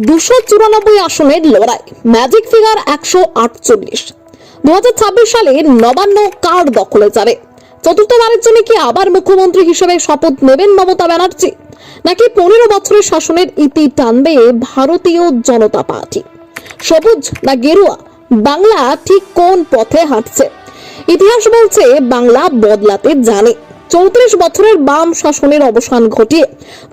294 আসনের লড়াই, magic figure 148। 2026 সালে নবান্ন কার দখলে যাবে? চতুর্থবারের জন্য কি আবার মুখ্যমন্ত্রী হিসেবে শপথ নেবেন মমতা ব্যানার্জি, নাকি 15 বছরের শাসনের ইতি টানবে ভারতীয় জনতা পার্টি? সবুজ না গেরুয়া, বাংলা ঠিক কোন পথে হাঁটছে? ইতিহাস বলছে বাংলা বদলাতে জানে। 34 বছরের বাম শাসনের অবসান ঘটিয়ে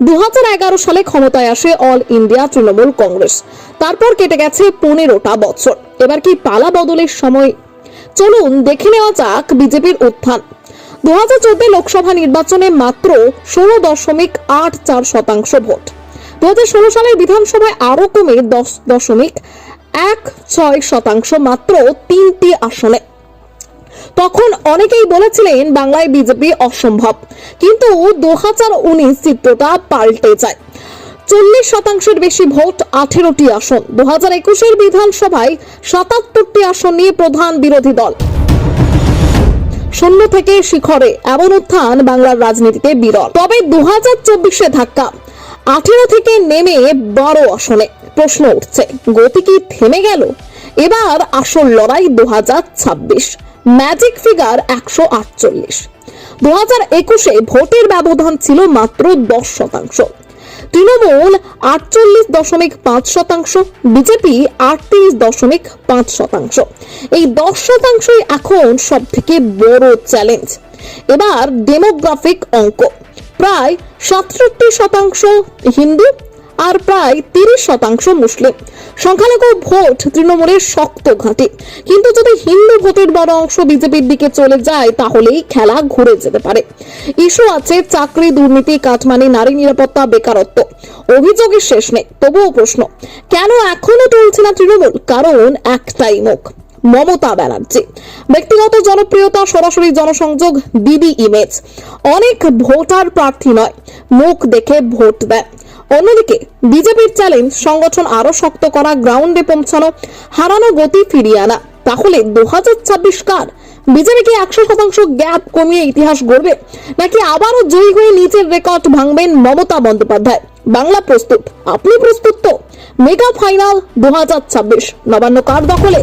2011 সালে ক্ষমতায় আসে অল ইন্ডিয়া তৃণমূল কংগ্রেস। তারপর কেটে গেছে 15টা বছর। এবার কি পালা বদলের সময়? চলুন দেখে নেওয়া যাক বিজেপির উত্থান। 2014 লোকসভা নির্বাচনে মাত্র 16.84% ভোট। 2016 সালের বিধানসভায় আরো কমে 10.16% মাত্র 3টি আসনে। তখন অনেকেই বলেছিলেন বাংলায় বিজেপি অসম্ভব, কিন্তু 2019 চিত্রটা পাল্টে যায়। 40% বেশি ভোট, 18টি আসন। 2021 বিধানসভায় 77টি আসন নিয়ে প্রধান বিরোধী দল। শূন্য থেকে শিখরে এমন উত্থান বাংলার রাজনীতিতে বিরল। তবে 2024 ধাক্কা, 18 থেকে নেমে 12 আসনে। প্রশ্ন উঠছে, গতি কি থেমে গেল? এবার আসল লড়াই 2026, ম্যাজিক ফিগার 148। 2021 ভোটের ব্যবধান ছিল মাত্র 10%। তৃণমূল 48.5%, বিজেপি 38.5%। এই 10%ই এখন সব থেকে বড় চ্যালেঞ্জ। এবার ডেমোগ্রাফিক অঙ্ক, প্রায় 67% হিন্দু আর প্রায় 30% মুসলিম। সংখ্যালঘু ভোট তৃণমূলের শক্ত ঘাঁটি, কিন্তু যদি হিন্দু ভোটের বড় অংশ বিজেপির দিকে চলে যায় তাহলেই খেলা ঘুরে যেতে পারে। ইস্যু আছে চাকরি, দুর্নীতি, কাটমানি, নারী নিরাপত্তা, বেকারত্ব। অভিযোগের শেষ নেই। তবুও প্রশ্ন, কেন এখনো টলছে না তৃণমূল? কারণ একটাই মুখ, মমতা ব্যানার্জি। ব্যক্তিগত জনপ্রিয়তা, সরাসরি জনসংযোগ, দিদি ইমেজ। অনেক ভোটার প্রার্থী নয়, মুখ দেখে ভোট দেয়। অন্যদিকে বিজেপির চ্যালেঞ্জ সংগঠন আরো শক্ত করা, গ্রাউন্ডে পৌঁছানো, হারানো গতি ফিরিয়ে আনা। তাহলে 2026 কার? বিজেপি কি 100% গ্যাপ কমিয়ে ইতিহাস গড়বে, নাকি আবারও জয়ী হয়ে নিচের রেকর্ড ভাঙবেন মমতা বন্দ্যোপাধ্যায়? বাংলা প্রস্তুত, আপনি প্রস্তুত তো? মেগা ফাইনাল 2026, নবান্ন কার দখলে?